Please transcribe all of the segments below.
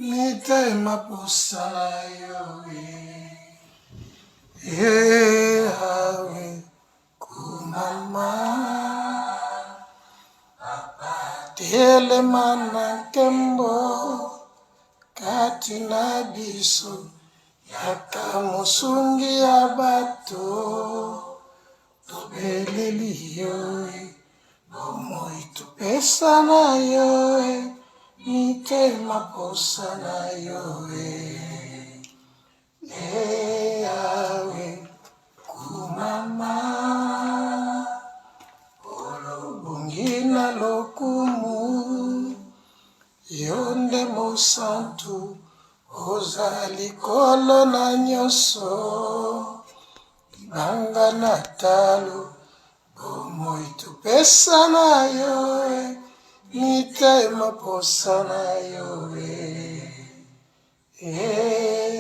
mitema posala yo Yawe kumama telemana kembo katina biso yakamusungi ya bato tobeleli yo bomoi tupesa na yo mitema posa na yo Yawe kumama olobongina lokumu yonde mosantu ozali kolo na nyoso banga na talo bomoi tupesa na yo mitema posa na yo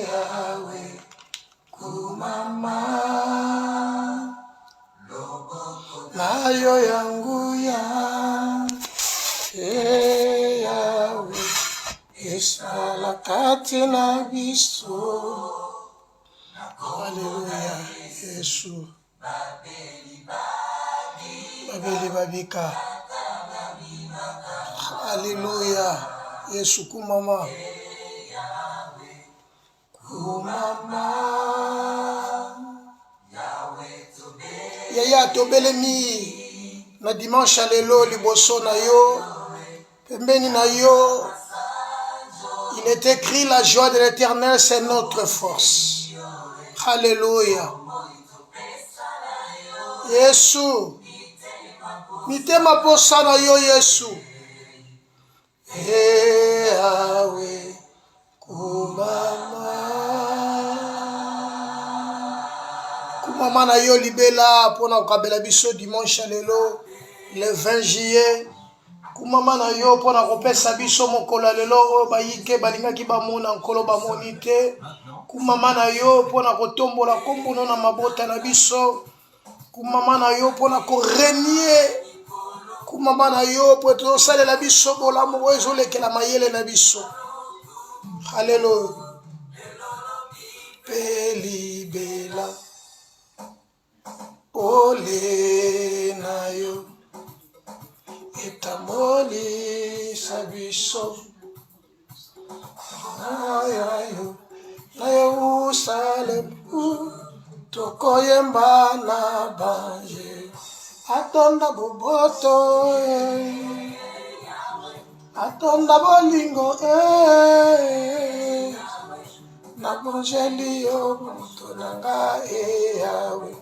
Yawe kumama nayo yangu ya Yawe esala kati na biso Haleluya Yesu babeli babika Haleluya Yesu kumama kumama Yaya tobelemi na dimanche lelo liboso na yo pembeni na yo il est écrit la joie de l'Éternel c'est notre force. Alléluia. Yesu mitema posa na yo Yesu Yawe kumama na yo libela pona kokabela biso dimanche lelo le 20 juillet kumama na yo pona kopesa biso mokolo lelo oyo bayike balingaki bamona nkolo bamoni te kumama na yo pona kotombola kombono na mabota na biso kumama na yo pona korenie kumama na yo po tosalela biso bolamu oyo ezolekela mayele na biso Haleluya pelibela ole na yo etamboli sabiso ayayo na Yerusalem tokoyemba na banje atonda boboto atonda bolingo na bonjeli yo moto nanga Yawe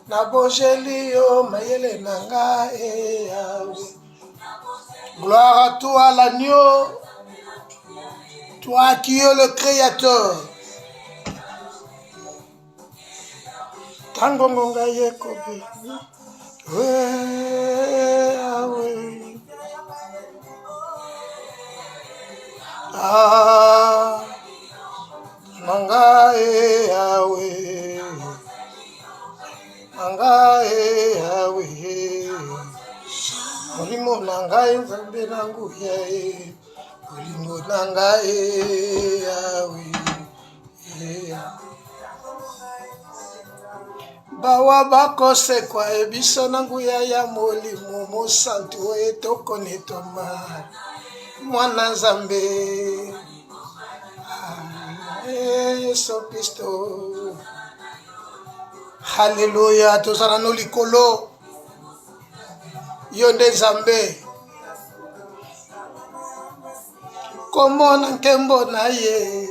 na bonjeli yo mayele nanga Yawe. Gloire à toi l'agneau, toi qui es le créateur. Tangongonga yekobe Yawe nanga Yawe nanga Yawe molimo nanga nzambe nangu yae molimo nanga Yawe bawa bakose kwa ebiso nangu ya molimo mosantu etokone toma mwana nzambe Yesu Kristo. Haleluya tozala no likolo yo nde nzambe komona nkembo na ye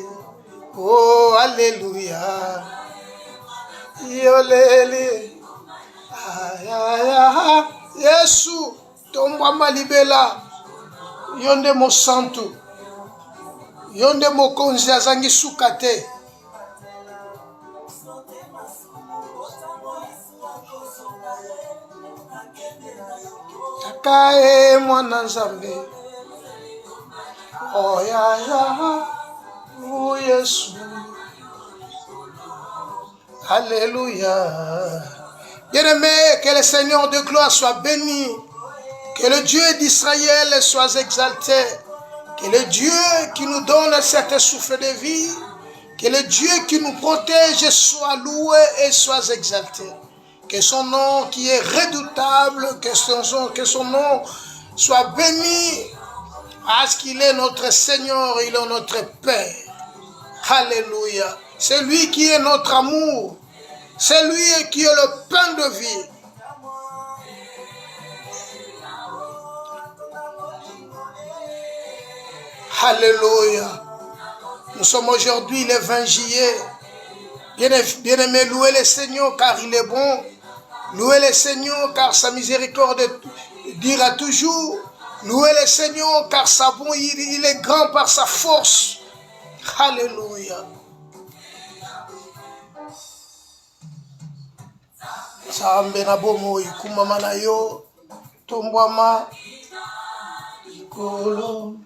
oh haleluya yolele ayaya Yesu tombwama libela yo nde mosantu yo nde mokonzi azangi suka te kae mwana nzambe oh yaya oh Yesu Alléluia. Bien-aimé, que le Seigneur de gloire soit béni, que le Dieu d'Israël soit exalté, Que le Dieu qui nous donne cet souffle de vie, que le Dieu qui nous protège soit loué et soit exalté. Que son nom qui est redoutable, que son nom soit béni, parce qu'il est notre Seigneur, il est notre Père. Alléluia. C'est lui qui est notre amour. C'est lui qui est le pain de vie. Alléluia. Nous sommes aujourd'hui le 20 juillet. Bien-aimé, louez le Seigneur car il est bon. Louez le Seigneur car sa miséricorde dira toujours. Louez le Seigneur car sa bon, il est grand par sa force. Alléluia. Nzambe na bomoi kumama na yo tombwama kolo.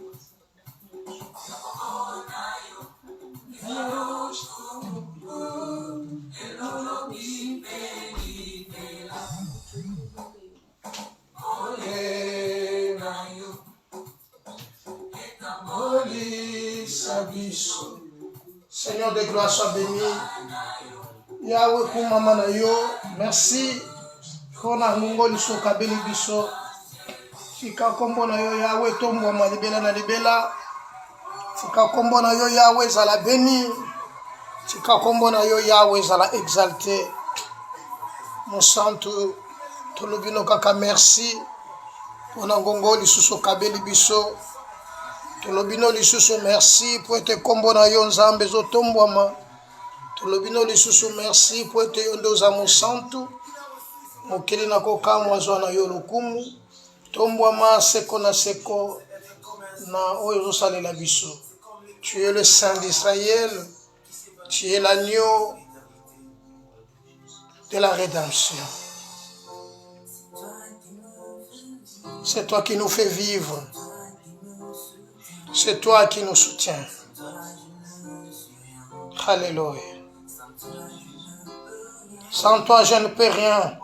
Seigneur de gloire, sois béni. Yahweh kumama na yo, merci. Kona mungo liso kabeli biso. Sika kombo na yo Yahweh tombo ma libela na libela. Sika kombo na yo Yahweh zala béni. Sika kombo na yo Yahweh zala exalté. Mon santo tolobino kaka merci. Pona ngongo lisuso kabeli biso. Tolobino lisusu merci pour te kombo na yo nzambe zo tombwama. Tolobino lisusu merci pour te yondo za musantu. Mokeli na kokamwa zo na yo lokumu. Tombwama seko na seko na oyo salela biso. Tu es le Saint d'Israël. Tu es l'agneau de la rédemption. C'est toi qui nous fais vivre. C'est toi qui nous soutiens. Alléluia. Sans toi, je ne peux rien.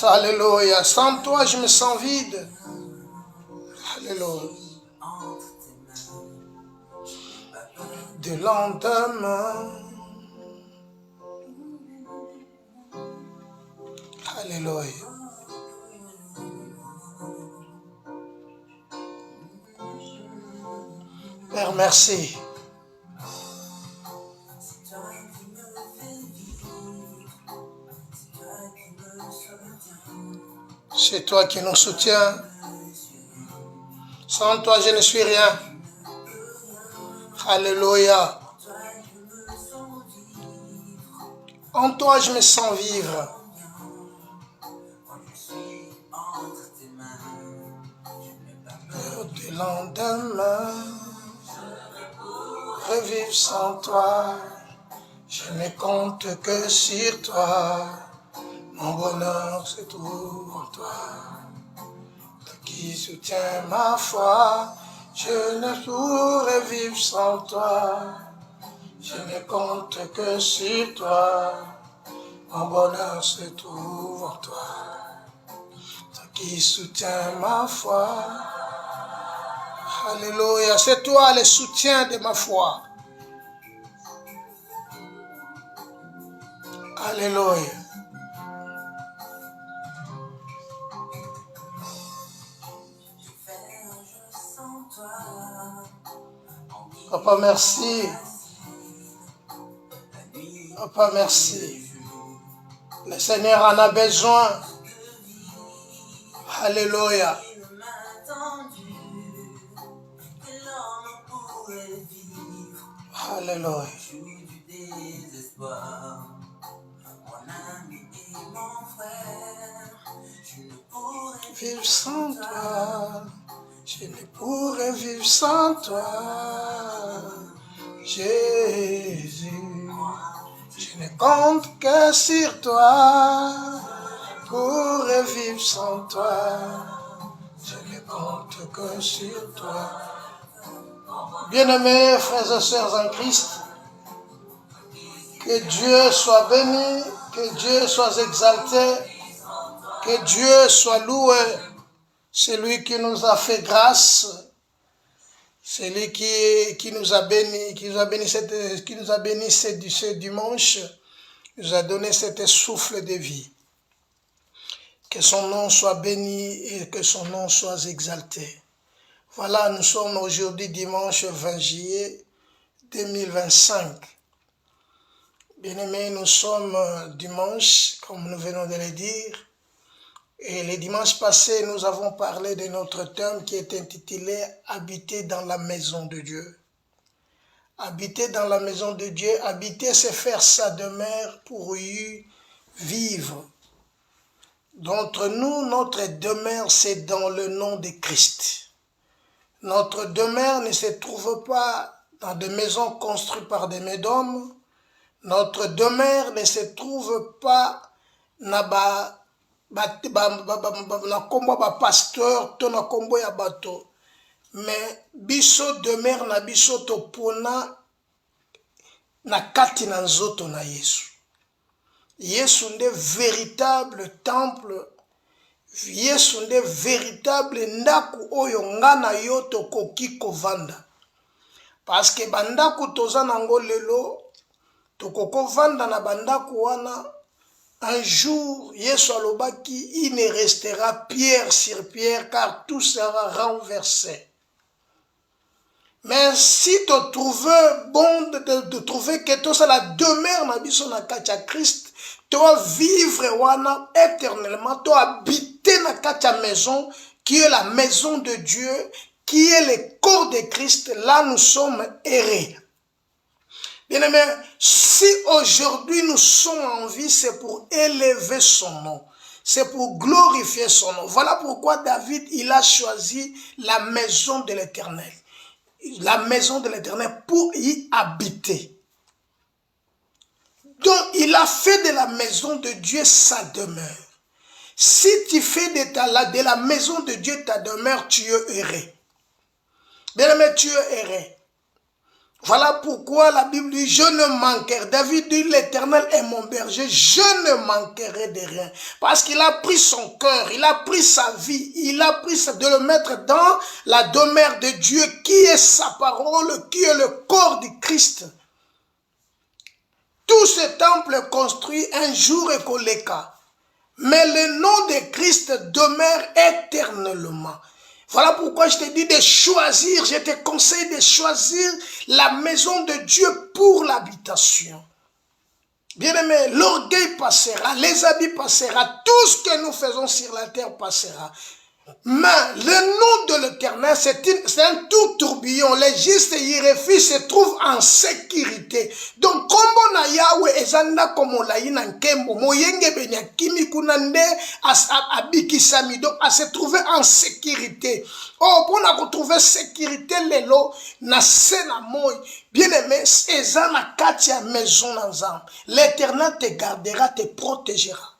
Alléluia. Sans toi, je me sens vide. Alléluia. De lendemain. Alléluia. Père, merci. C'est toi qui nous soutiens. Sans toi, je ne suis rien. Alléluia. En toi, je me sens vivre. Du lendemain, revivre sans toi, je ne compte que sur toi. Mon bonheur se trouve en toi. Toi qui soutiens ma foi, je ne pourrais vivre sans toi. Je ne compte que sur toi. Mon bonheur se trouve en toi. Toi qui soutiens ma foi. Alléluia, c'est toi le soutien de ma foi. Alléluia. Papa, merci. Papa, merci. Le Seigneur en a besoin. Alléluia. Alléluia. Vivre sans toi, je ne pourrais vivre sans toi, Jésus. Je ne compte que sur toi, pour vivre sans toi, je ne compte que sur toi. Bien-aimés frères et sœurs en Christ, que Dieu soit béni, que Dieu soit exalté, que Dieu soit loué. C'est lui qui nous a fait grâce. C'est lui qui nous a béni, qui nous a béni ce dimanche, nous a donné cet souffle de vie. Que son nom soit béni et que son nom soit exalté. Voilà, nous sommes aujourd'hui dimanche 20 juillet 2025. Bien-aimés, nous sommes dimanche, comme nous venons de le dire. Et les dimanches passés, nous avons parlé de notre thème qui est intitulé « Habiter dans la maison de Dieu ». Habiter dans la maison de Dieu, habiter, c'est faire sa demeure pour y vivre. D'entre nous, notre demeure, c'est dans le nom de Christ. Notre demeure ne se trouve pas dans des maisons construites par des médômes. Notre demeure ne se trouve pas na kombo ba pasteur to na kombo ya bato, mais biso demeure na biso to pona na kati na nzoto na Yesu. Yesu nde véritable temple, Yesu nde véritable ndaku oyo nga na yo tokoki kovanda. Parce que bandaku toza nango lelo tokoko vanda na bandaku wana. Un jour, Yesu alobaki, il ne restera pierre sur pierre, car tout sera renversé. Mais si tu trouves bon de trouver que tout ça la demeure na biso na katia Christ, tu vas vivre wana éternellement, tu vas habiter na katia maison, qui est la maison de Dieu, qui est le corps de Christ. Là, nous sommes errés. Bien-aimés, si aujourd'hui nous sommes en vie, c'est pour élever son nom. C'est pour glorifier son nom. Voilà pourquoi David, il a choisi la maison de l'Éternel. La maison de l'Éternel pour y habiter. Donc, il a fait de la maison de Dieu sa demeure. Si tu fais de la maison de Dieu ta demeure, tu es erré. Bien-aimé, tu es erré. Voilà pourquoi la Bible dit, je ne manquerai. David dit, l'Éternel est mon berger, je ne manquerai de rien. Parce qu'il a pris son cœur, il a pris sa vie, il a pris de le mettre dans la demeure de Dieu, qui est sa parole, qui est le corps du Christ. Tout ce temple construit un jour et colléca. Mais le nom de Christ demeure éternellement. Voilà pourquoi je te dis de choisir, je te conseille de choisir la maison de Dieu pour l'habitation. Bien-aimé, l'orgueil passera, les habits passera, tout ce que nous faisons sur la terre passera. Mais le nom de l'Éternel, c'est un tout tourbillon. Les justes y refusent, se trouvent en sécurité. Donc, comme na Yahweh ezanda comme la ina nkembo, moyenge benya kimi kunande abikisami, donc à se trouver en sécurité. Oh, pour na retrouver sécurité lelo na sena moy. Bien aimé, ezana katia maison ensemble. L'Éternel te gardera, te protégera.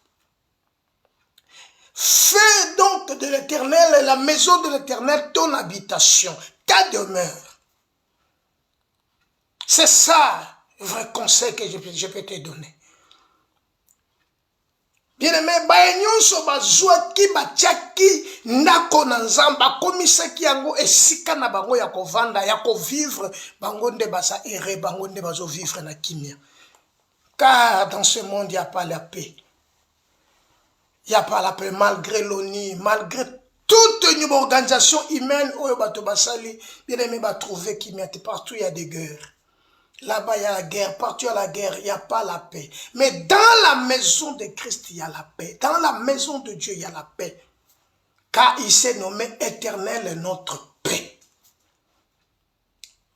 Fais donc de l'Éternel, la maison de l'Éternel, ton habitation, ta demeure. C'est ça le vrai conseil que je peux te donner. Bien-aimé, baenyoso bazwaki batiaki ndako na nzamba komisaki yango esika na bango ya kovanda ya kovivre bango nde basa ere bango nde bazo vivre na kimia. Car dans ce monde il n'y a pas la paix. Il n'y a pas la paix malgré l'ONU, malgré toute une organisation humaine où bien aimé va trouver qu'il y a partout il y a des guerres. Là-bas il y a la guerre, partout il y a la guerre, il n'y a pas la paix. Mais dans la maison de Christ il y a la paix. Dans la maison de Dieu il y a la paix. Car il s'est nommé Éternel notre paix.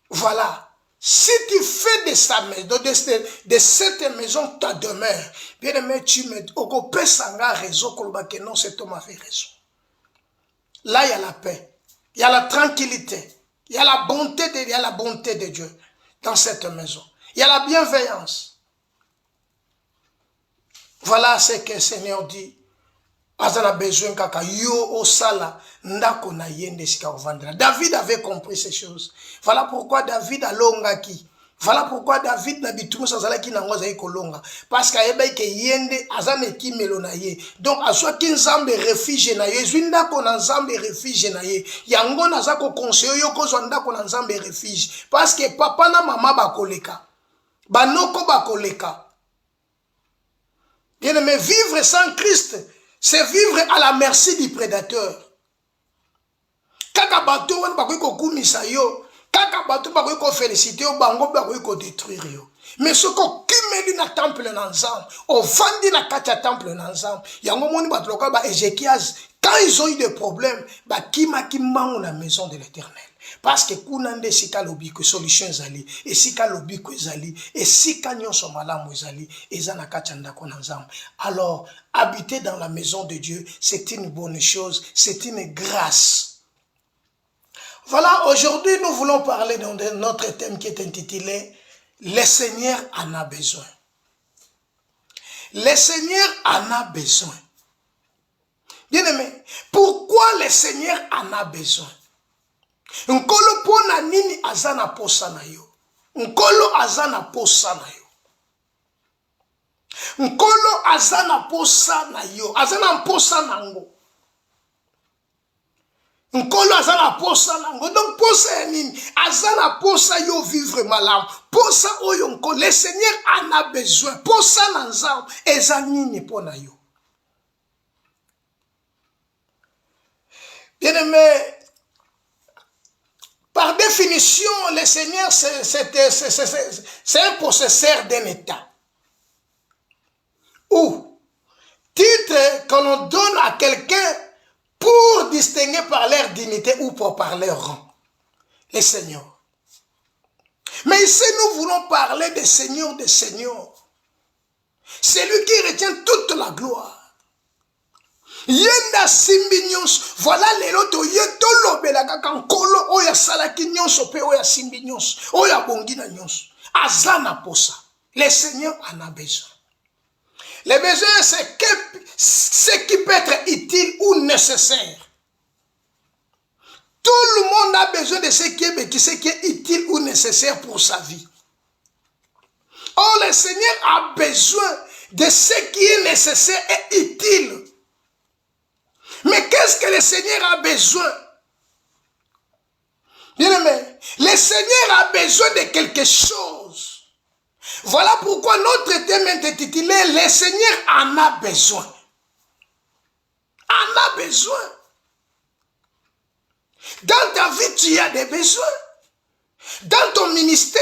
Voilà. Si tu fais de cette maison ta demeure, bien aimé, tu me occupes sanga raison que non, cet homme a fait raison. Là, il y a la paix, il y a la tranquillité, il y a la bonté de Dieu dans cette maison. Il y a la bienveillance. Voilà ce que le Seigneur dit. David avait compris ces choses. Voilà pourquoi David a longaki. Voilà pourquoi David n'a bitumé sans aller qui n'a pas eu kolonga. Parce qu'il y a des yende azane ki melonaye. Donc à soit qu'un zambe refuge naye, zwinda qu'on a zambe refuge naye. Yango na zako conseiller yo ko zwanda qu'on a zambe refuge. Parce que papa na maman ba koleka, banoko ba koleka. Bien aimé, vivre sans Christ, c'est vivre à la merci du prédateur. Kaka bato wana ba ko kumisa yo. Kaka bato ba ko féliciter au bango ba ko détruire yo. Mais ce ko kimeli na temple na nzambe, o vandi na kati ya temple na nzambe. Yango moni bato loka ba Ézéchias, quand ils ont eu des problèmes, ba kimbango na maison de l'Éternel. Parce que kunande sika lobi ko solution ezali, et sika lobi ko ezali, et sika nyonso malamu ezali, eza na kati ya ndako na nzambe. Alors, habiter dans la maison de Dieu, c'est une bonne chose, c'est une grâce. Voilà, aujourd'hui nous voulons parler de notre thème qui est intitulé « Le Seigneur en a besoin ». Le Seigneur en a besoin. Bien aimé, pourquoi le Seigneur en a besoin? Nkolo pona nini azana posa na yo? Nkolo azana posa na yo. Nkolo azana posa na yo. Azana posa nango. Nkolo azana posa nango. Donc posa ya nini? Azana posa yo vivre malam. Posa oyo nkolo. Le Seigneur en a besoin. Posa nanzam. Eza nini pona yo. Bien aimé, par définition, le Seigneur, c'est un possesseur d'un état. Ou, titre qu'on donne à quelqu'un pour distinguer par leur dignité ou par leur rang. Les seigneurs. Mais ici, nous voulons parler des seigneurs des seigneurs. C'est lui qui retient toute la gloire. Yenda simbi nyonso, voilà lelo to yeto lobela kaka nkolo oya salaki nyonso pe oya simbi nyonso, oya bongina nyonso. Azana posa. Le Seigneur en a besoin. Le besoin, c'est ce qui peut être utile ou nécessaire. Tout le monde a besoin de ce qui est utile ou nécessaire pour sa vie. Or, le Seigneur a besoin de ce qui est nécessaire et utile. Mais qu'est-ce que le Seigneur a besoin? Bien aimé, le Seigneur a besoin de quelque chose. Voilà pourquoi notre thème est intitulé « Le Seigneur en a besoin ». En a besoin. Dans ta vie, tu as des besoins. Dans ton ministère,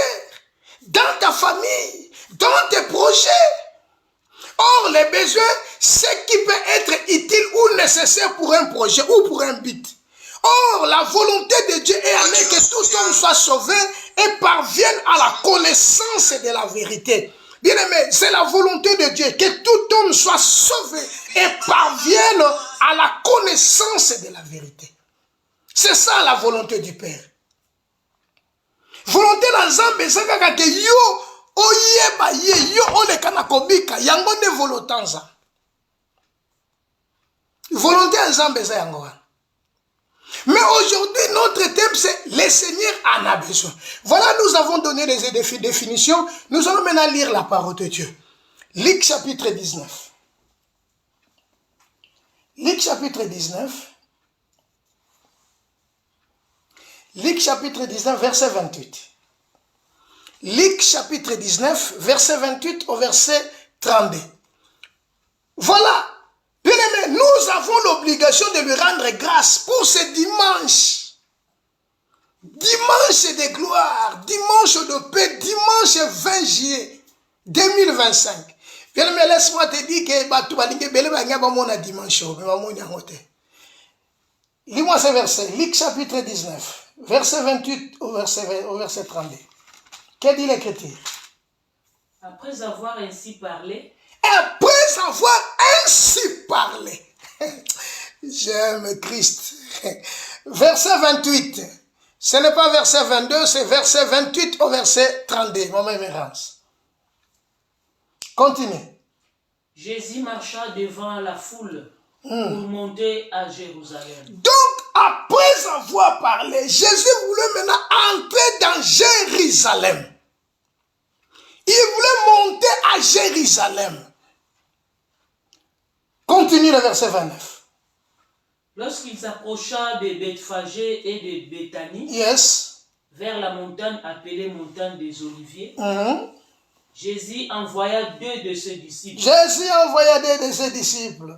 dans ta famille, dans tes projets. Or, les besoins, c'est qui peut être utile ou nécessaire pour un projet ou pour un but. Or, la volonté de Dieu est allée que tout homme soit sauvé et parvienne à la connaissance de la vérité. Bien aimé, c'est la volonté de Dieu que tout homme soit sauvé et parvienne à la connaissance de la vérité. C'est ça la volonté du Père. Volonté d'Azambe, c'est que yo oyeba ye yo olekana kobika yango ne volotanza. Volonté d'Azambe c'est yango. Mais aujourd'hui, notre thème, c'est « Le Seigneur en a besoin ». Voilà, nous avons donné des définitions. Nous allons maintenant lire la parole de Dieu. Luc chapitre 19. Luc chapitre 19. Luc chapitre 19, verset 28. Luc chapitre 19, verset 28 au verset 32. Voilà. Bien aimé, nous avons l'obligation de lui rendre grâce pour ce dimanche. Dimanche de gloire, dimanche de paix, dimanche 20 juillet 2025. Bien aimé, laisse-moi te dire que dimanche. Lis-moi ce verset, Luc chapitre 19, verset 28 au verset 32. Qu'est-ce dit l'Écriture? Après avoir ainsi parlé, après avoir ainsi parlé. J'aime Christ. Verset 28. Ce n'est pas verset 22, c'est verset 28 au verset 32. Mon révérence. Continue. Jésus marcha devant la foule pour monter à Jérusalem. Donc, après avoir parlé, Jésus voulait maintenant entrer dans Jérusalem. Il voulait monter à Jérusalem. Continue le verset 29. Lorsqu'il s'approcha de Bethphagée et de Béthanie, Yes. vers la montagne appelée montagne des Oliviers, Mhm. Jésus envoya 2 de ses disciples Jésus envoya 2 de ses disciples.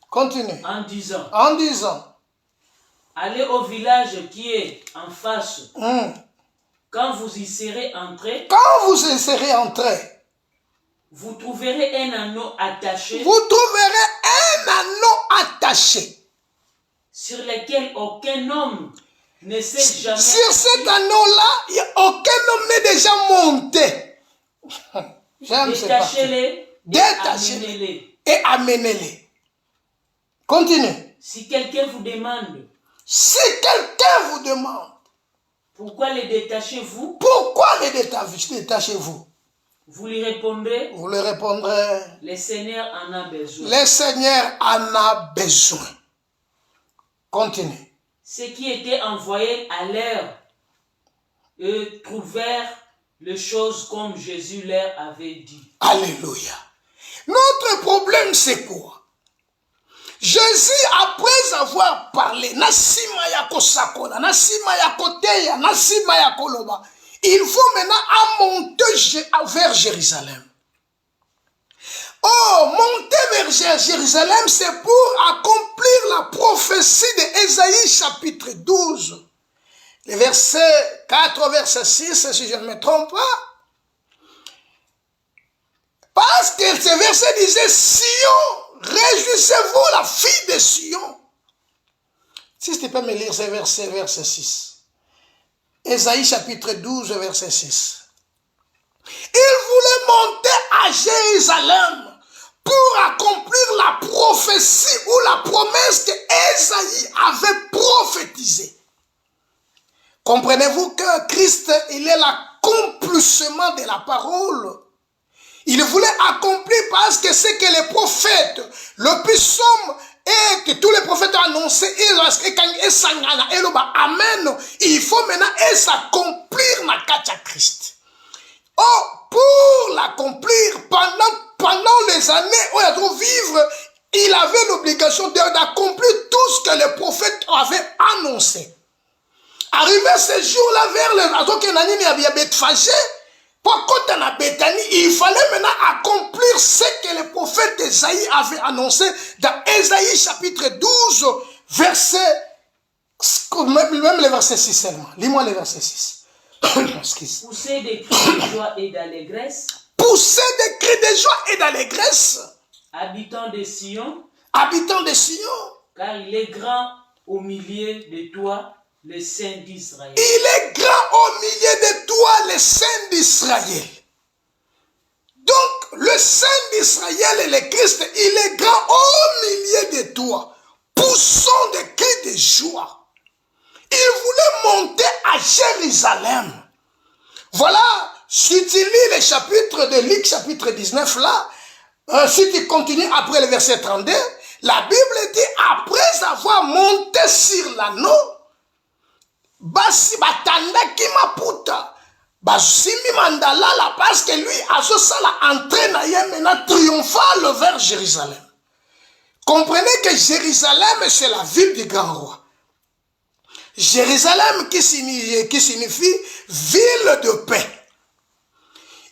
Continue. en disant, En disant, allez au village qui est en face. mhm, Quand vous y serez entrés, quand vous y serez entrés, vous trouverez un anneau attaché vous trouverez un anneau attaché. sur lequel aucun homme ne s'est jamais Sur cet anneau-là, il n'y a aucun homme n'est déjà monté. J'aime ce parti. Détachez-les et Détachez-les amenez-les. et amenez-les. Continue. Si quelqu'un vous demande, Si quelqu'un vous demande, pourquoi les détachez-vous? pourquoi les détachez-vous? Vous lui répondrez, Vous leur répondrez, le Seigneur en a besoin. le Seigneur en a besoin. Continue. Ceux qui étaient envoyés à l'heure, eux trouvèrent les choses comme Jésus leur avait dit. Alléluia. Notre problème, c'est quoi? Jésus, après avoir parlé, Nasima ya kosakola, Nasima ya koteya, Nasima ya koloba, il faut maintenant monter vers Jérusalem. Oh, monter vers Jérusalem, c'est pour accomplir la prophétie d'Ésaïe chapitre 12. Le verset 4 au verset 6, si je ne me trompe pas. Parce que ce verset disait, Sion, réjouissez-vous la fille de Sion. Si tu peux me lire ce verset, verset 6. Ésaïe chapitre 12, verset 6. Il voulait monter à Jérusalem pour accomplir la prophétie ou la promesse que Ésaïe avait prophétisée. Comprenez-vous que Christ, il est l'accomplissement de la parole. Il voulait accomplir parce que c'est que les prophètes, le psaume et que tous les prophètes ont annoncé, amen, il faut maintenant s'accomplir na katia Christ. Oh, pour l'accomplir pendant les années où il doit vivre, il avait l'obligation d'accomplir tout ce que les prophètes avaient annoncé. Arrivé ce jour-là vers le Bethphagée, quand on a Béthanie, il fallait maintenant accomplir ce que le prophète Ésaïe avait annoncé dans Ésaïe chapitre 12, verset, même le verset 6 seulement. Lis-moi le verset 6. Poussez des cris de joie et d'allégresse. Poussez des cris de joie et d'allégresse. Habitants de Sion. Habitants de Sion. Car il est grand au milieu de toi, le Saint d'Israël. Il est grand au milieu de toi, le Saint d'Israël. Donc, le Saint d'Israël et le Christ, il est grand au milieu de toi. Poussons des cris de joie. Il voulait monter à Jérusalem. Voilà, si tu lis le chapitre de Luc, chapitre 19 là, si tu continues après le verset 32, la Bible dit, après avoir monté sur l'anneau, basi batandaki maputa basimi mandala la parce que lui azosala entrée na ye maintenant triomphale vers Jérusalem. Comprenez que Jérusalem c'est la ville du grand roi. Jérusalem qui signifie ville de paix.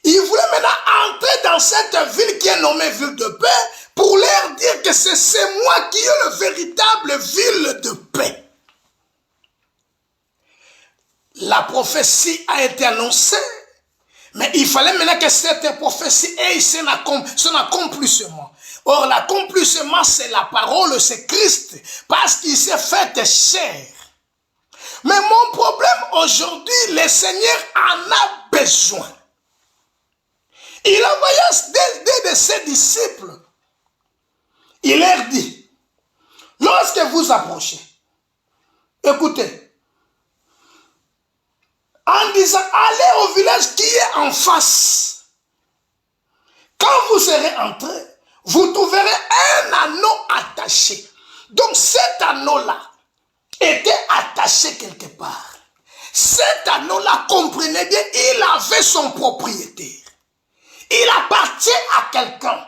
Il voulait maintenant entrer dans cette ville qui est nommée ville de paix pour leur dire que c'est moi qui ai le véritable ville de paix. La prophétie a été annoncée, mais il fallait maintenant que cette prophétie ait son accomplissement. Or, l'accomplissement, c'est la parole, c'est Christ, parce qu'il s'est fait chair. Mais mon problème aujourd'hui, le Seigneur en a besoin. Il envoya deux de ses disciples. Il leur dit, lorsque vous approchez, écoutez, en disant, allez au village qui est en face. Quand vous serez entré, vous trouverez un anneau attaché. Donc cet anneau-là était attaché quelque part. Cet anneau-là, comprenez bien, il avait son propriétaire. Il appartient à quelqu'un.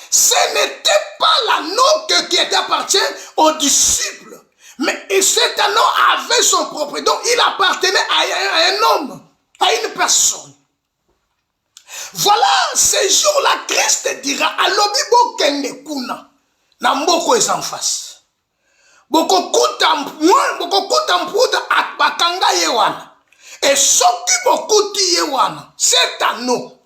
Ce n'était pas l'anneau qui appartient aux disciples. Mais cet anneau avait son propriétaire. Donc il appartenait à un homme, à une personne. Voilà, ces jours-là, Christ dira, alobi bokende kuna, na mboko est en face. Bokokuta mputa bakanga yewana. Et soki bokuti yewana, cet anneau,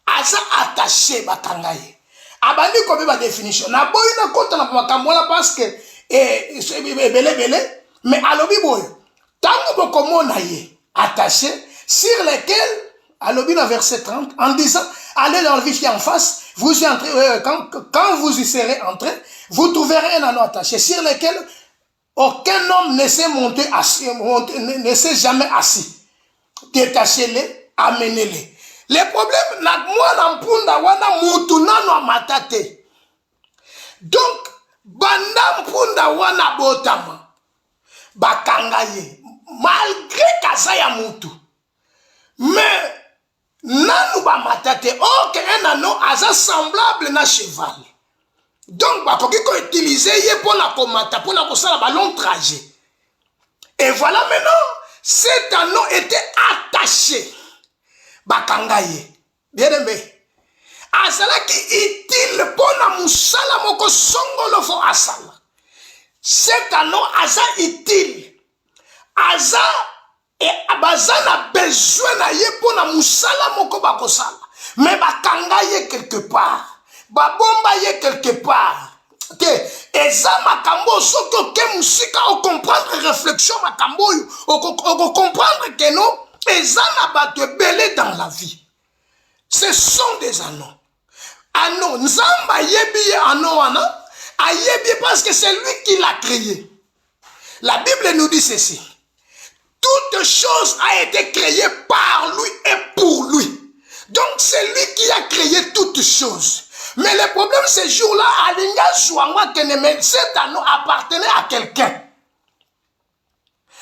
aza attaché bakanga ye. Abandi kobe ba définition. Na boy na kota na makambola parce que belé, mais alobi boy. Tango bokomona ye attaché sur lesquels alobi dans verset 30 en disant allez dans le vif qui est en face, vous y entrez quand vous y serez entré, vous trouverez un anneau attaché sur lequel aucun homme ne s'est monté assis, ne s'est jamais assis. Détachez-les, amenez-les. Le problème, moi, nampunda wana mutu nano amatate. Donc, banda mpunda wana botama. Bakangaye. Malgré kaza ya mutu. Mais, nanu ba matate. Ok, un anneau aza semblable na cheval. Donc, bakoki ko utiliser ye pour la komata, pour la kosala ba long trajet. Et voilà maintenant, cet anneau était attaché. Bakangaye. Bien aimé. Asala ki utile pona musala moko songolo fo asala. Cet anneau asa utile. Asa et abazana besoin na ye pona musala moko bakosala. Mais bakangaye quelque part. Babomba ye quelque part. Eza makambo soki ke musika o comprendre réflexion makambo o comprendre que non. Eza na bato belé dans la vie. Ce sont des anneaux. Anneaux. Nzamba yebi anneau wana. Ayebi parce que c'est lui qui l'a créé. La Bible nous dit ceci. Toute chose a été créée par lui et pour lui. Donc c'est lui qui a créé toutes choses. Mais le problème ces jours-là, Alinga Jouanga Keneme, cet anneau appartenait à quelqu'un.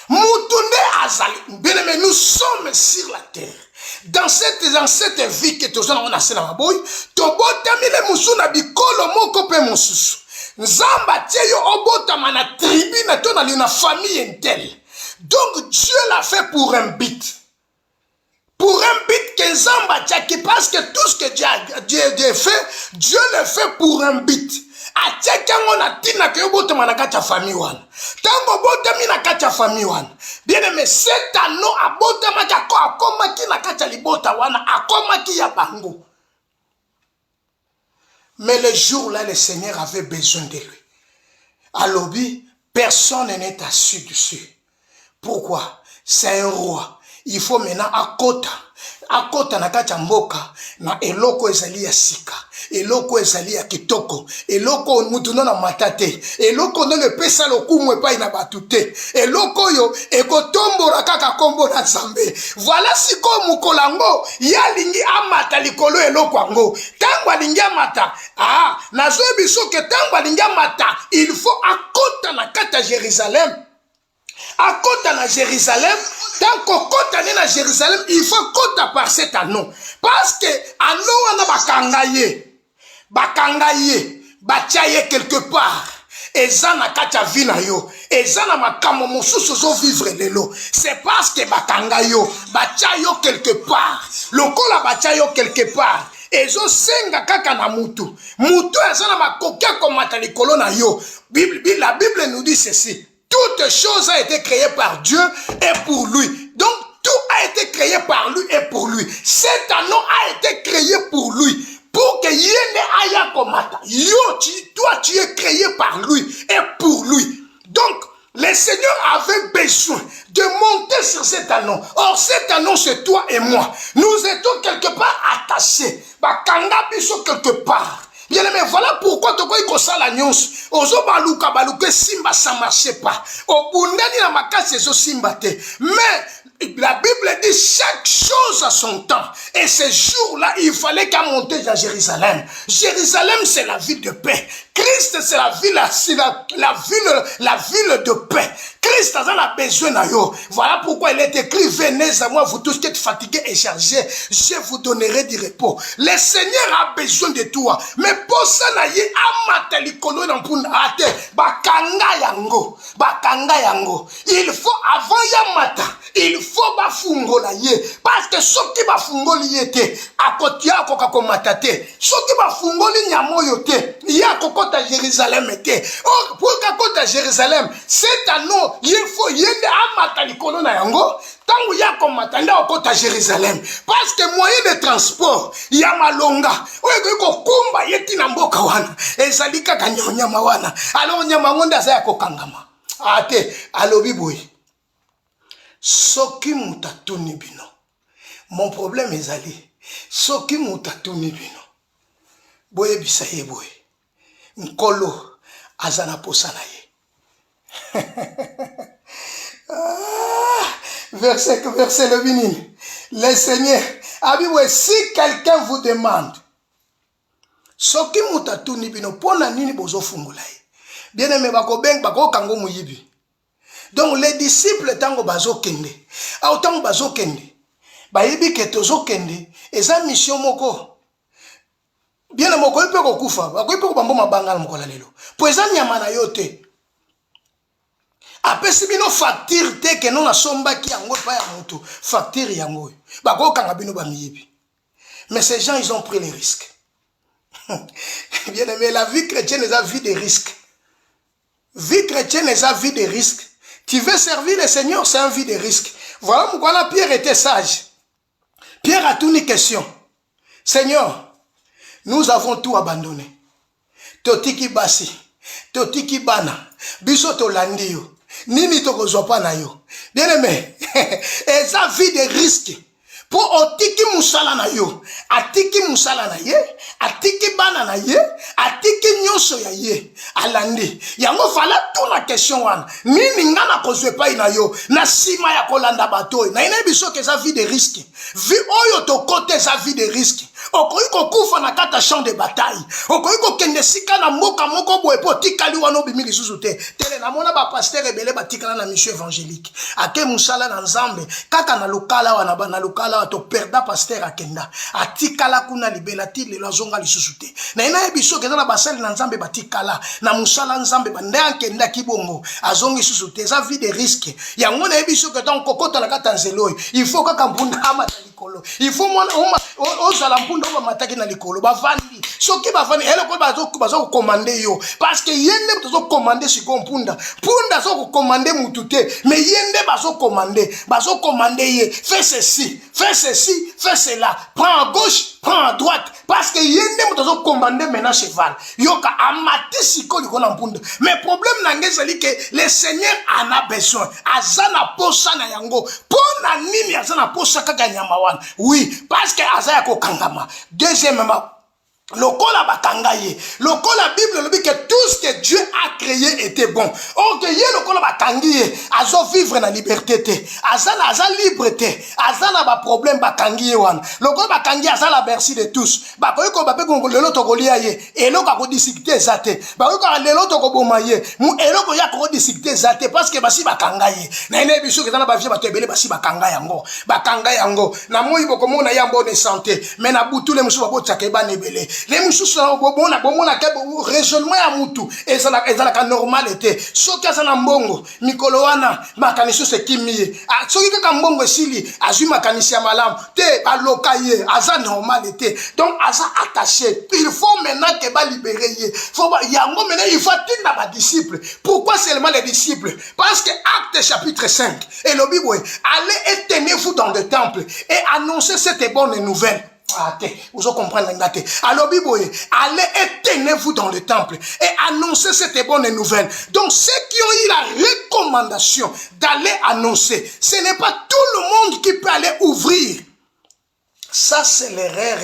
Moutoune Azali, bien aimé, nous sommes sur la terre. Dans cette vie que tous on a c'est dans la boy, tobotami le musu na bikolo moko pe mususu. Nzamba tieyo obota mana tribu na tona na famille intelle. Donc Dieu l'a fait pour un but. Pour un but que Nzamba tchaki parce que tout ce que Dieu fait, Dieu le fait pour un but. Atchekango na tina ke obota mana kacha famille wana. Tango bota mina kacha famille wana. Bien aimé, cet anneau abota makako akoma ki na kacha libota wana akoma ki ya bango. Mais le jour-là, le Seigneur avait besoin de lui. À l'obi, personne n'est assis dessus. Pourquoi? C'est un roi. Il faut maintenant akota na kacha mboka na eloko ezali ya sika, eloko ezali ya kitoko, eloko mutu na matate, eloko na le pesa lokumu epai na batute, eloko yo ekotombora kaka kombo na Nzambe. Voilà siko mukolango ya lingi amata likolo eloko ango. Tango alingi amata, nazo biso ke tango alingi amata, il faut akota na kata Jérusalem. Akota na Jérusalem, tant qu'on kota na Jérusalem, il faut kota par cet anneau. Parce que anneau wana bakangaye, bachaye quelque part. Eza na kacha vina yo, eza na makamo mosusu zo vivre lelo. C'est parce que bakangayo, bachayo quelque part. Lokola bachayo quelque part. Ezo senga kaka na mutu. Mutu eza na makokia komata likolo na yo. La Bible nous dit ceci. Toute chose a été créée par Dieu et pour lui. Donc, tout a été créé par lui et pour lui. Cet anneau a été créé pour lui. Pour que Yene aya komata. Toi, tu es créé par lui et pour lui. Donc, le Seigneur avait besoin de monter sur cet anneau. Or, cet anneau, c'est toi et moi. Nous étions quelque part attachés. Bakanga biso quelque part. Bien aimé, voilà pourquoi tu peux ça la nyons. Ozo baluka baluke simba ça marche pas. Au bundani na makase zo simba te. Mais la Bible dit chaque chose a son temps. Et ce jour-là, il fallait qu'à monter à Jérusalem. Jérusalem, c'est la ville de paix. Christ, c'est la ville, c'est la ville de paix. Christ a besoin de yo. Voilà pourquoi il est écrit, venez à moi, vous tous qui êtes fatigués et chargés, je vous donnerai du repos. Le Seigneur a besoin de toi. Mais pour ça, il faut avant Yamata, il faut bafungola ye. Parce que ceux qui bafungoli yete, à côté ya kokakomata te. Ceux qui bafungoli nyamoyo te, ya kokota Jérusalem te. Or, pour kakota Jérusalem, c'est à nous, il faut yende amata likolo na yango. Tangu ya komatanda okota Jérusalem. Parce que moyen de transport, ya malonga. Oye ko kumba yeti na mboka wana. Ezalika kanyonyama wana. Alors nyama ngonda za kokangama. Ate alobi boy. Soki mutatuni bino. Mon problème ezali. Soki mutatuni bino. Boye bisaye boy. Nkolo azana posana ye. Verset le binin. Le Seigneur a dit, si quelqu'un vous demande, soki mutatuni bino, pona nini bozo fungulai. Bien aimé, bako beng, bako kango muyibi. Donc les disciples tango bazo kende. A tango bazo kende. Bayibi ke tozo kende. Eza mission moko. Bien aimé, ko ipe ko kufa. Bako ipe ko bambo mabanga moko la lelo. Po eza nyama na yote. Après si bino facture te que non asomba ki yango pa ya moto facture yango bako kanga bino ba miyebi. Mais ces gens ils ont pris les risques. Bien aimé, la vie chrétienne est la vie des risques. Vie chrétienne est la vie des risques. Tu veux servir le Seigneur, c'est une vie de risques. Voilà pourquoi Pierre était sage. Pierre a tout une question. Seigneur, nous avons tout abandonné. Totiki basi, totiki bana, biso tolandio. Nini toko zopa na yo. Bien aimé, et ça vie de risque. Pour otiki musala na yo, atiki musala na ye, atiki bana na ye, atiki nyoso ya ye, alandi. Yango fala tout la question wana. Nini ngana kozwe pa ina yo, na sima ya kolanda bato. Na ina biso ke ça vie de risque. Vi oyo to kote ça vie de risque. Okoyi kokufa na kata champ de bataille. Okoyi kokende sika na mboka moko boye po tikali wana bimi lisusu te. Tele na mona ba pasteur ebele batikala na mission évangélique. Ake musala na nzambe kaka na lokala wana ba na lokala to perda pasteur akenda. Atikala kuna libela ti le lazonga lisusu te. Na ina ebiso keza na basali na nzambe batikala na musala nzambe bande akenda kibongo azongi lisusu te. Za vie de risque. Yango na ebiso ke ton kokota na kata nzelo. Il faut kaka mbunda amata likolo. Il faut mona ozala mpunda oba mataki na likolo bavandi soki bavandi ele ko bazo commander yo parce que yende bazo commander siko mpunda punda zo commander mutu te mais yende bazo commander ye fais ceci fais cela prends à gauche prends à droite parce que yende bazo commander maintenant cheval yoka amati siko likona mpunda mais problème na ngezali que le Seigneur en a besoin azana posa na yango pona nini azana posa kaka nyama wana oui parce que azaya ko kangama. Deuxièmement, lokola bakangaye. Lokola Bible dit que tout ce que Dieu a créé était bon. Or que ye lokola bakangiye, azo vivre na liberté te. Azana aza libre te. Azana ba problème bakangiye wan. Lokola bakangiye azala merci de tous. Ba ko ko bape ko lelo to kolia ye. Elo ka ko discuter zate. Ba ko lelo to ko bomaye. Mu elo ko ya ko discuter zate parce que basi bakangaye. Na ene biso ke na ba vie ba tebele basi bakanga yango. Bakanga yango. Na moi boko mona ya bonne santé. Mais na butu le musu ba botaka ba nebele. Les moussous bomona ke raisonnement ya mutu ezala ka normal était soki azana mbongo mikolo wana makanisi se kimie soki kaka mbongo esili azui makanisi ya malamu te baloka ye aza normal était donc aza attaché il faut maintenant que ba libérer ye faut yango maintenant il faut tinda ba disciples. Pourquoi seulement les disciples? Parce que Acte chapitre 5 et le Bible allez et tenez-vous dans le temple et annoncez cette bonne nouvelle. Vous comprenez. Alors, Bible, allez et tenez-vous dans le temple et annoncez cette bonne nouvelle. Donc, ceux qui ont eu la recommandation d'aller annoncer, ce n'est pas tout le monde qui peut aller ouvrir. Ça, c'est l'erreur.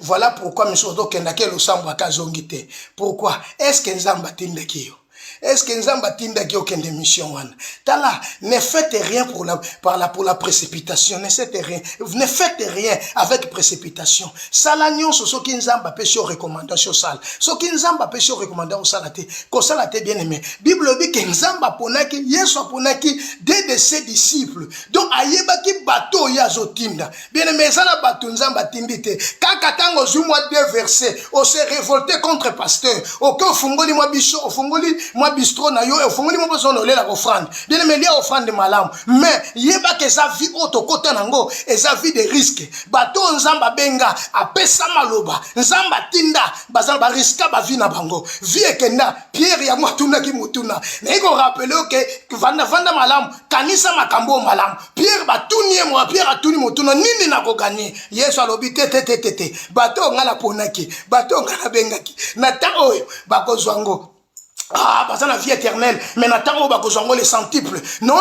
Voilà pourquoi M. Odo Kendake le Samba Kazongite. Pourquoi? Est-ce que Nzamba Tindekio? Est-ce que Nzamba tinda qui aucune démission wana? Tala, ne faites rien pour la précipitation, ne faites rien avec précipitation. Salagnon so qui Nzamba pêche aux recommandations sale. So qui Nzamba pêche aux recommandations salate. Ko salate bien aimé. Bible dit que Nzamba ponaki, Yesu ponaki deux de ses disciples. Donc ayeba ki bateau ya zotinda. Bien aimé ça la bateau Nzamba tindite. Kaka tango zumwa deux versets. On s'est révolté contre pasteur. Ok fungoli moi biso, fungoli moi bistro na yo, fungoli moi besoin de la offrande. Bien aimé lié offrande de malam. Mais yeba que sa vie auto kota nango et sa vie de risque. Bateau Nzamba benga apesa maloba. Nzamba tinda bazal ba riska ba vie na bango. Vie ekenda Pierre ya mwatuna ki mutuna. Na iko rappeler que vanda malam kanisa makambo malam. Pierre batuni moi Pierre atuni mutuna nini na ko gagner. Yesu alobi tete. Bateau ngala ponaki. Bateau ngala bengaki. Na ta oyo bakozwango. Ah, parce que la vie éternelle, mais n'attends pas que les centuples. Non.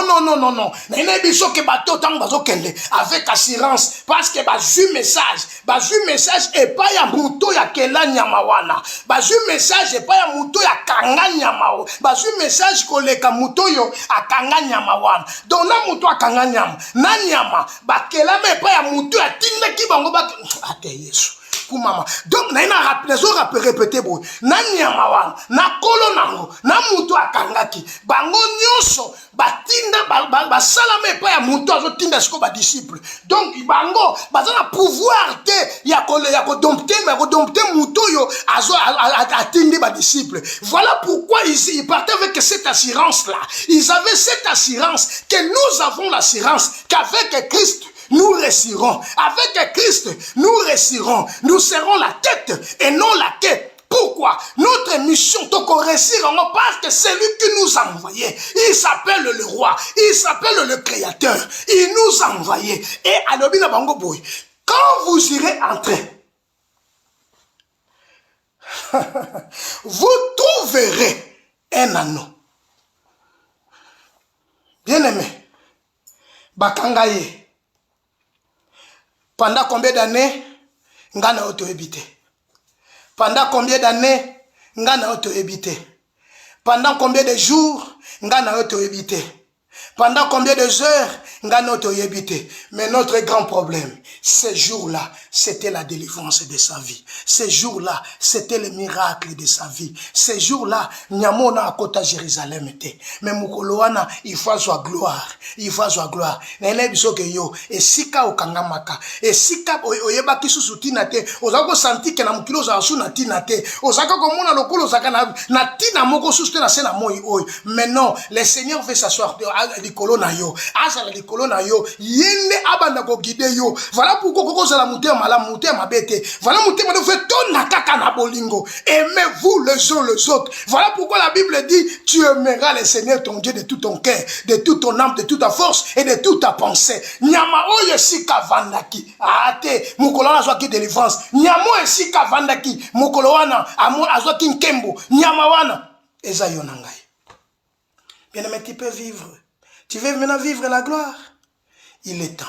N'a biso que bateau tant bazo kende avec assurance parce que bazu message et pas ya muto ya kela nyamawana. Bazu message et pas ya muto ya kanga nyamao. Bazu message koleka muto yo akanga nyamawana. Donc na muto akanga nyama, na nyama bakela me pas ya muto ya tinda ki bango ba ate Yesu. Mama. Donc na ina répéter boy na nyamawana na kolo nango na muto akangaki bango nyonso batinda basalame pa ya muto azotinda siko ba disciple. Donc bango bazana pouvoir te ya ko dompter muto yo atindi ba disciple. Voilà pourquoi ils partaient avec cette assurance là. Ils avaient cette assurance que nous avons l'assurance qu'avec Christ nous réussirons. Avec Christ, nous réussirons. Nous serons la tête et non la queue. Pourquoi? Notre mission, parce que c'est lui qui nous a envoyés. Il s'appelle le roi. Il s'appelle le créateur. Il nous a envoyés. Et à l'obina bango boy, quand vous irez entrer, vous trouverez un anneau. Bien aimé, bakangaye. Pendant combien d'années, ngana auto-habité. Pendant combien d'années, ngana auto-habité. Pendant combien de jours, ngana auto-habité. Pendant combien de heures, ngana auto-habité. Mais notre grand problème, ces jours-là, c'était la délivrance de sa vie. Ces jours-là, c'était le miracle de sa vie. Ces jours-là, nyamona à kota Jérusalem était. Mais mukoloana, il faut soit gloire. Il faut soit gloire. Nene bisoke yo, et sika okangamaka. Et sika oyeba kisu sutinate. Ozako santi ke na mukilo za asu na tinate. Ozako komona lokolo zaka na tina moko suste na sena moi oy. Mais non, le Seigneur veut s'asseoir di kolona yo. Azala di kolona yo. Yende abanda ko guide yo. Voilà pourquoi koko za la mutema la mutema bete. Voilà mutema de fait ton nakaka na bolingo. Aimez-vous les uns les autres. Voilà pourquoi la Bible dit tu aimeras le Seigneur ton Dieu de tout ton cœur, de toute ton âme, de toute ta force et de toute ta pensée. Nyama oye sika vandaki. Ate mukoloana zwa ki délivrance. Nyamo esika vandaki. Mukoloana amo azwa ki nkembo. Nyama wana eza yonangai. Bien aimé, tu peux vivre. Tu veux maintenant vivre la gloire. Il est temps.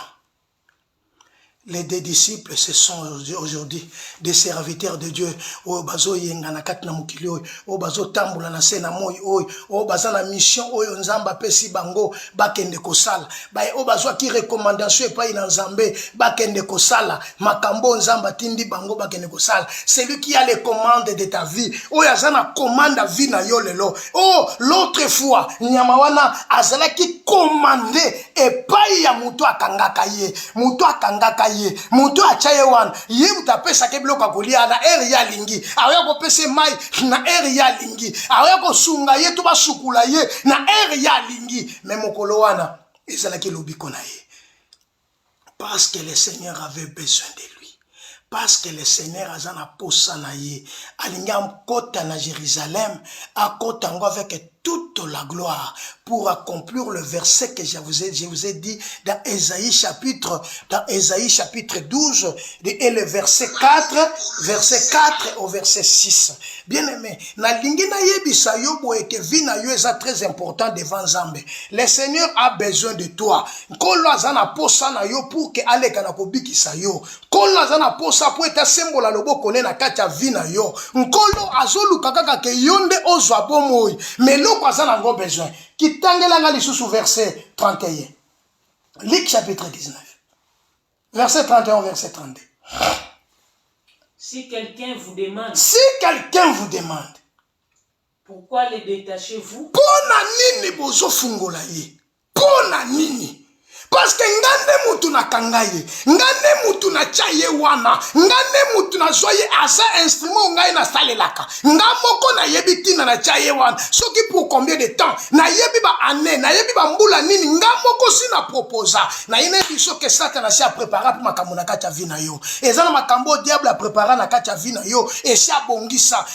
Les deux disciples, ce sont aujourd'hui des serviteurs de Dieu. Oh, bazo yengana katna mukili oy. Oh, bazo tambula na sena moy oy. Oh, baza na mission oy nzamba pesi bango bakende kosala. Ba oh bazo ki recommandation pa ina nzambe bakende kosala. Makambo nzamba tindi bango bakende kosala. C'est lui qui a les commandes de ta vie. Oh, yazana commande la vie na yo lelo. Oh, l'autre fois, nyamawana azala ki commandé et pas ya muto akangaka ye. Muto akangaka ye. Muto achaye wana ye utapesa ke bloka kolia na eri ya lingi awe ko pese mai na eri ya lingi awe ko sunga ye to basukula ye na eri ya lingi memokolo wana ezala ke lobiko na ye parce que le Seigneur avait besoin de lui, parce que le Seigneur azana posa na ye alinga kota na Jérusalem akota ngo avec toute la gloire pour accomplir le verset que je vous ai dit dans Ésaïe chapitre 12 et le verset 4 au verset 6. Bien aimé, na lingi na yebisa yo boye ke vi na yo est très important devant Nzambe. Le Seigneur a besoin de toi. Nkolo azana posa na yo pour que aleka na kobikisa yo. Nkolo azana posa pour eta sembola loboko na kati ya vi na yo. Nkolo azoluka kaka ke yonde ozwa bomoi. Mais biloko aza nango besoin. Kitangelanga lisusu verset 31. Luc chapitre 19. Verset 31, verset 32. Si quelqu'un vous demande, Si quelqu'un vous demande, pourquoi les détachez-vous? pona nini bozo fungola ye? Pona nini? Parce que ngande mutu na kangaye, ngande mutu na chaye wana, ngande mutu na zoye asa instrument ngai na salelaka. Ngamoko na yebi tina na chaye wana. Soki pour combien de temps? Na yebi ba année, na yebi ba mbula nini, ngamoko si na proposa. Na ine biso ke Satan a préparé pour makambo na kacha vina yo. Ezana makambo diable a préparé na kacha vina yo. E sha bongisa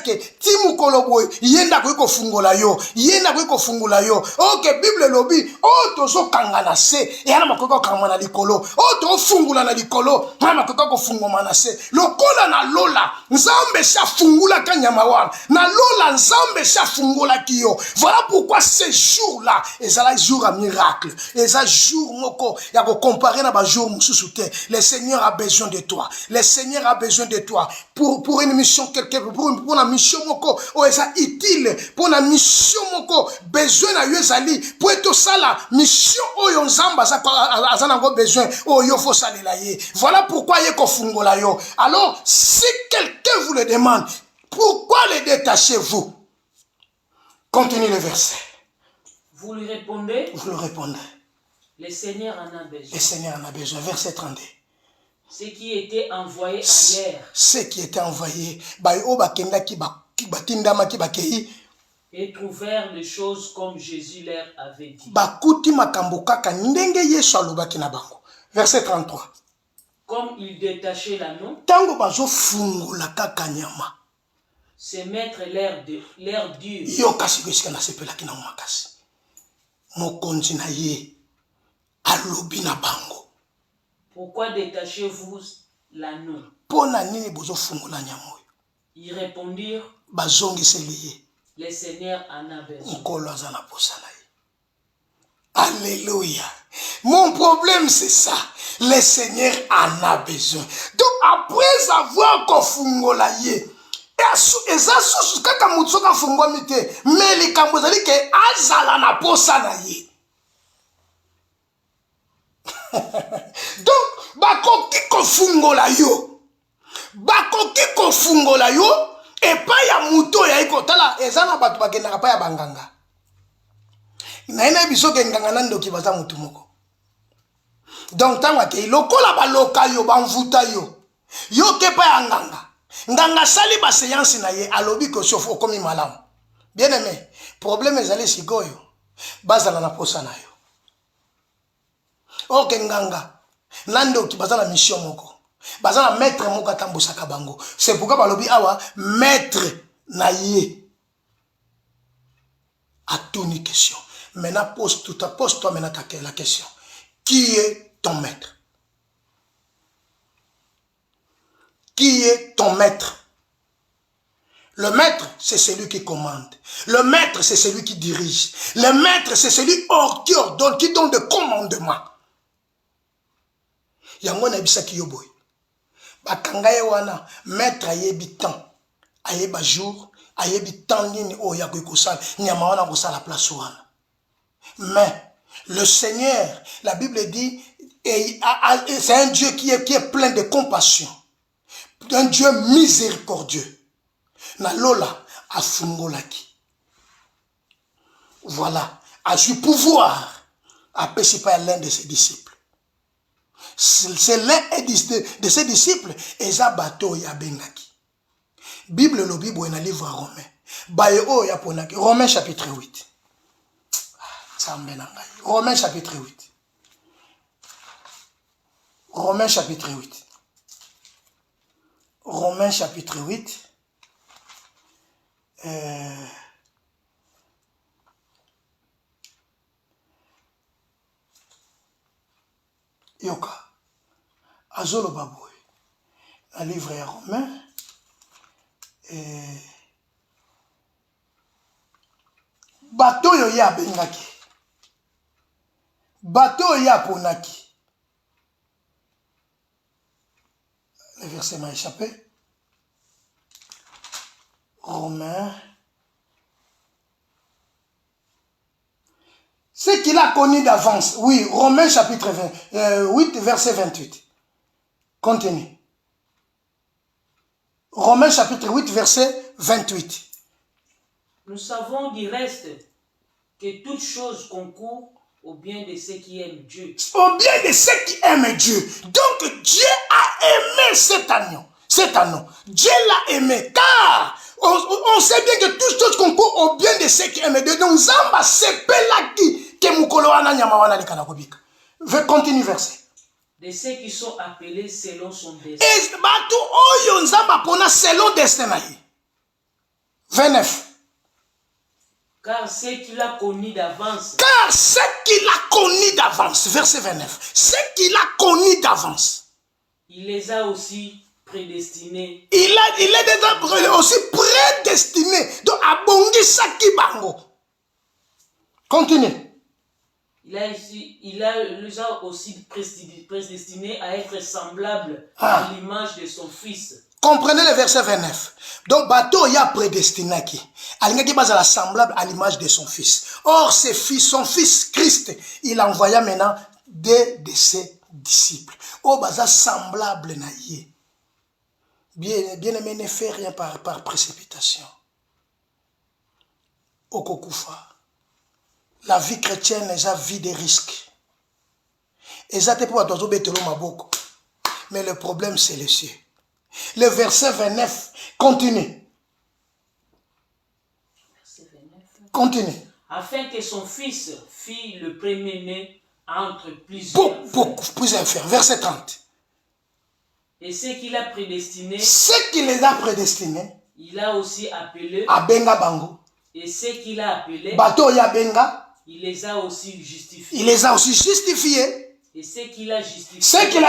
ke timu koloboy, yenda ko fungola yo, yenda ko fungola yo. OK, Bible lobi, oh tozo na se e ana makoko kama na likolo o to fungula na likolo ana makoko ko fungoma na se lokola na lola nzambe sha fungula kanyama wana na lola nzambe sha fungula kiyo. Voilà pourquoi ce jour là ezala jour à miracle, eza jour moko ya ko comparer na ba jour mususu te. Le Seigneur a besoin de toi, le Seigneur a besoin de toi pour une mission quelque pour une mission moko o eza utile pour une mission moko besoin na yo ezali pour to sala mission oyo nzamba aza nango besoin oyo faut salela ye. Voilà pourquoi ye ko fungola yo. Alors si quelqu'un vous le demande, pourquoi les détachez-vous? Continue le verset. Vous lui répondez, vous le répondez, le Seigneur en a besoin. Le Seigneur en a besoin. Verset 32. Ce qui était envoyé en l'air. Ce qui était envoyé. Et trouvèrent les choses comme Jésus leur avait dit. Verset 33. Comme il détachait l'anneau, se mettre l'air dur. Pourquoi détachez-vous l'anneau? Ils répondirent, le Seigneur en a besoin. Alléluia. Mon problème c'est ça. Le Seigneur en a besoin. Donc après avoir kofungola ye, eza susu kaka mutsoka fungwa mite, mais likambo zali ke azala na posa na ye. Donc bakoki kofungola yo. Bakoki kofungola yo et pas ya muto ya ikotala eza na batu bakendaka pa ya banganga. Naina biso ke nganga nando ki baza mutu moko. Donc tanga ke lokola baloka yo banvuta yo. Yo ke pa ya nganga. Nganga sali ba séance na ye alobi ko chauffeur komi malamu. Bien aimé, problème ezali sikoyo. Bazala na posa na yo. OK nganga nando ki baza na mission moko. Baza na maître moko atambusaka bango. C'est pourquoi balobi awa maître na ye. A tout une question. Maintenant, pose-toi maintenant la question. Qui est ton maître? Qui est ton maître? Le maître, c'est celui qui commande. Le maître, c'est celui qui dirige. Le maître, c'est celui qui ordonne, qui donne des commandements. Yango na bisa ki yoboy. Bakangaye wana, maître ayebi temps, ayeba jour, ayebi temps nini o ya kosala, nyama wana kosala place wana. Mais le Seigneur, la Bible dit, c'est un Dieu qui est plein de compassion. Un Dieu miséricordieux. Na lola afungolaki. Voilà, a eu pouvoir à pécher par l'un de ses disciples. C'est l'un de ses disciples, Eza bateau ya bengaki. Bible le Bible est dans le livre Romain. Bayo ya ponaki. Romains chapitre 8. Romains chapitre 8. Romains chapitre 8. Romains chapitre 8. Yoka. Azolo baboy. Un livre à Romain. Bateau yo ya bengaki. Bateau ya ponaki. Le verset m'a échappé. Romains Ce qu'il a connu d'avance. Oui, Romains chapitre 8, verset 28. Continue. Romains chapitre 8, verset 28. Nous savons du reste que toute chose concourt au bien de ceux qui aiment Dieu. Au bien de ceux qui aiment Dieu. Donc Dieu a aimé cet agneau. Cet anneau. Dieu l'a aimé. Car on sait bien que toute chose concourt au bien de ceux qui aiment Dieu. Donc Zamba sepelaki ke mukolo wana nyama wana lekana kobika. Continue verset. De ceux qui sont appelés selon son dessein. Et batu oyo Nzamba pona selon destin na ye. 29. Car ce qu'il a connu d'avance. Car ce qu'il a connu d'avance. Verset 29. Ce qu'il a connu d'avance. Il les a aussi prédestinés. Il est aussi prédestiné. Donc, abongi saki bango. Continue. Il les a aussi prédestinés à être semblables à l'image de son fils. Comprenez le verset 29. Donc, bateau y a prédestiné qui. Alingaki bazala semblable à l'image de son fils. Or, son fils Christ, il envoya maintenant deux de ses disciples. Oh, baza semblable na ye. Bien aimé, ne fait rien par précipitation. Okokufa. La vie chrétienne est une vie de risques. Et ça, c'est pour toi, mais le problème, c'est les cieux. Le verset 29 continue. Verset 29. Continue. Afin que son fils fît le premier-né entre plusieurs frères. Verset 30. Et ce qu'il a prédestiné, ce qu'il les a prédestinés, il a aussi appelé. Abenga bango. Et ce qu'il a appelé, bato ya benga, il les a aussi justifiés. Il les a aussi justifiés. Et ce qu'il a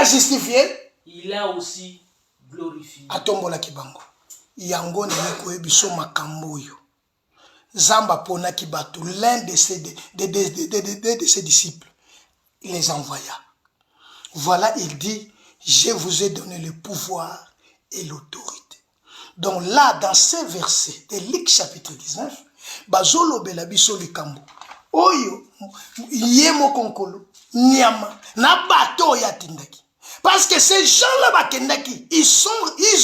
justifié, il a aussi glorifié. Atombola kibango. Yango na yeko ebiso makambo yo. Zamba pona kibatu, l'un de ses disciples, il les envoya. Voilà, il dit, je vous ai donné le pouvoir et l'autorité. Donc là, dans ces versets de Luc chapitre 19, bazolo belabiso likambo. Oyo, yemo konkolo, nyama, na bato ya tindaki. Parce que ces gens-là, bakendaki, ils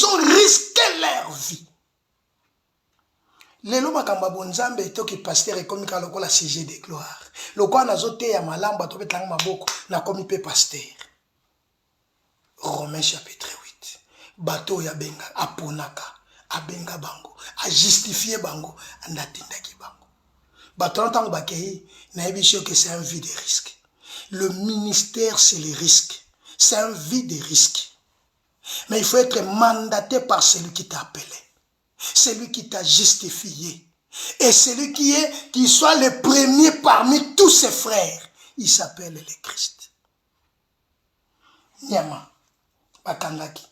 ont risqué leur vie. Lelo makamba bonzambe toki pasteur et comme kaloko la sujet de gloire. Loko nazote ya malamba to betlang maboko na komi pe pasteur. Romains chapitre 8. Bato ya benga aponaka, abenga bango, a justifier bango, andatindaki bango. Bato ntango bakei na ebisho que c'est un vie de risque. Le ministère c'est les risques. C'est un vie de risque. Mais il faut être mandaté par celui qui t'a appelé. Celui qui t'a justifié. Et celui qui soit le premier parmi tous ses frères. Il s'appelle le Christ. Nyama. Bakangaki.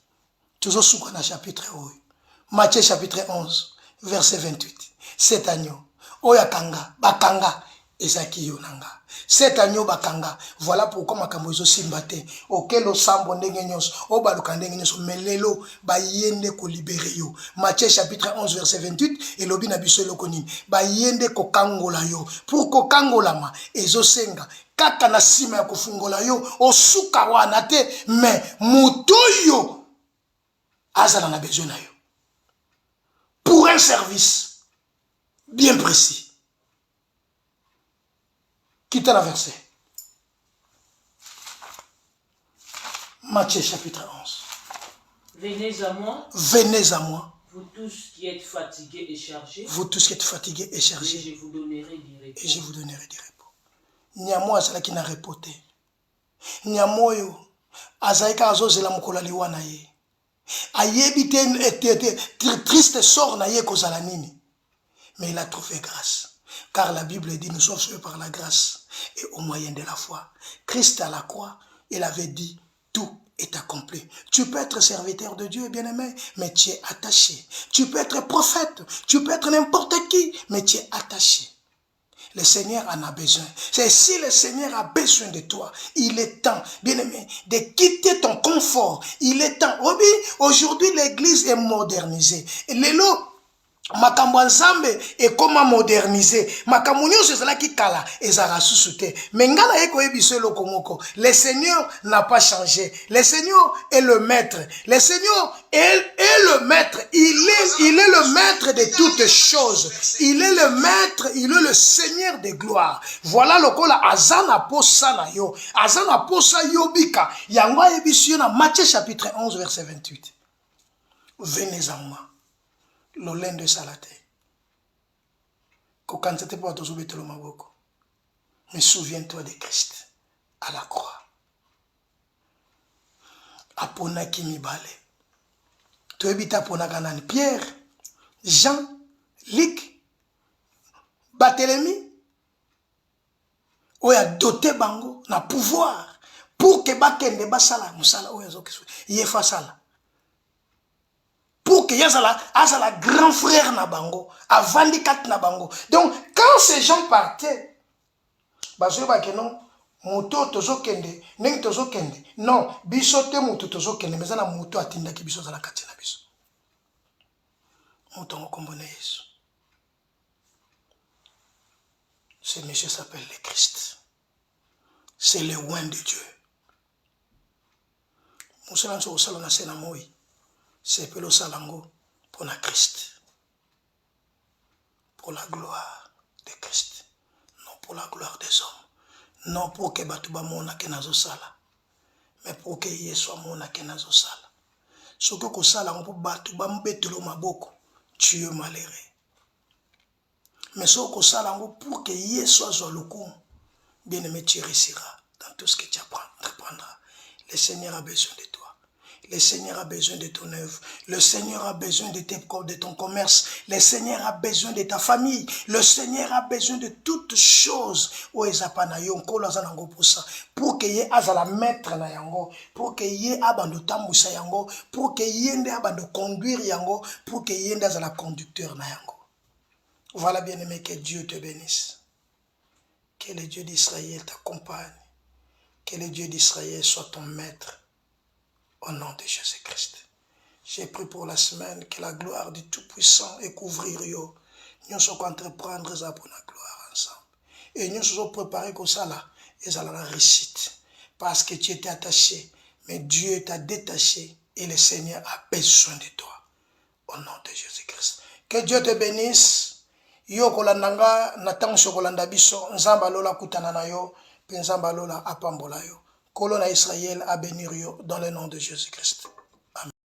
Toujours sous le chapitre 8. Matthieu chapitre 11. Verset 28. Cet agneau. Oyakanga. Bakanga. Ezaki yonanga. Cet agneau bakanga. Voilà pourquoi makambo ezo simbate. Okelo sambo ndenge nyonso. Obaluka ndenge nyonso. Melelo ba yende ko libérer yo. Matthieu chapitre 11 verset 28 et lobi na biso lokoni. Ba yende ko kangola yo. Pour ko kangola ma ezo senga. Kaka na sima ya kofungola yo osuka wana te mais muto yo azala na besoin na yo. Pour un service bien précis. Quitte la verset. Matthieu chapitre 11. Venez à moi. Venez à moi. Vous tous qui êtes fatigués et chargés. Vous tous qui êtes fatigués et chargés. Et je vous donnerai du repos. Et je vous donnerai du repos. Nyamo azala ki na repote. Nyamoyo azaika azozela mukola liwa na ye. Ayebi te triste sort na ye kozala nini. Mais il a trouvé grâce. Car la Bible dit, nous sommes sauvés par la grâce et au moyen de la foi. Christ à la croix, il avait dit, tout est accompli. Tu peux être serviteur de Dieu, bien-aimé, mais tu es attaché. Tu peux être prophète, tu peux être n'importe qui, mais tu es attaché. Le Seigneur en a besoin. C'est si le Seigneur a besoin de toi, il est temps, bien-aimé, de quitter ton confort. Il est temps. Aujourd'hui, l'église est modernisée. Et makambo ya nzambe ekoma moderniser makambo nyonso ezalaki kala ezalaka susu te me ngai naye koyebi biso eloko moko le Seigneur n'a pas changé. Le Seigneur est le maître. Le Seigneur est le maître. Il est le maître de toutes choses. Il est le maître, il est le Seigneur de gloire. Voilà lokola azana posa na yo, azana posa yobika yango ayebi biso na Matthieu chapitre 11 verset 28. Venez à moi. Lolendo salate. Kokansete po atozobetelo maboko. Mais souviens-toi de Christ à la croix. Aponaki mibale. Toyebita aponaka nani? Pierre, Jean, Luc, Barthélemy. Oya doté bango na pouvoir pour que bakende basala musala oya zokisu. Yefa sala. Pour que azala grand frère na bango, avandi kat na bango. Donc quand ces gens partaient, bazo ba ke non, moto tozo kende, ning tozo kende. Non, biso te moto tozo kende, mais na moto atinda ki biso zala kati na biso. Moto ngokombone Yesu. Ce monsieur s'appelle le Christ. C'est le oint de Dieu. Moussala nso osala na sena moi. C'est pour le salango pour la Christ. Pour la gloire de Christ. Non pour la gloire des hommes. Non pour que batuba mona ke nazo sala. Mais pour que Yesu mona ke nazo sala. Ce que ko sala pour batuba mbetelo maboko, tu es malheureux. Mais ce que sala pour que Yesu soit le coup, bien aimé tu réussiras dans tout ce que tu apprendras. Le Seigneur a besoin de toi. Le Seigneur a besoin de ton œuvre. Le Seigneur a besoin de ton commerce. Le Seigneur a besoin de ta famille. Le Seigneur a besoin de toutes choses. Pour que y ait la maître na yango, pour que y ait abando tambusa yango, pour que y ait abando conduire yango, pour que y ait la conducteur na yango. Voilà, bien aimé, que Dieu te bénisse. Que le Dieu d'Israël t'accompagne. Que le Dieu d'Israël soit ton maître. Au nom de Jésus-Christ. J'ai pris pour la semaine que la gloire du Tout-Puissant et couvrir yo. Nous sommes entreprendre ça pour la gloire ensemble. Et nous sommes préparés comme ça là. Et ça la réussite. Parce que tu étais attaché. Mais Dieu t'a détaché. Et le Seigneur a besoin de toi. Au nom de Jésus-Christ. Que Dieu te bénisse. Yo kolandanga natang shokolanda biso. Nzamba lola kutana na yo. Nzamba lola apambola yo. Colonne à Israël à bénir dans le nom de Jésus-Christ. Amen.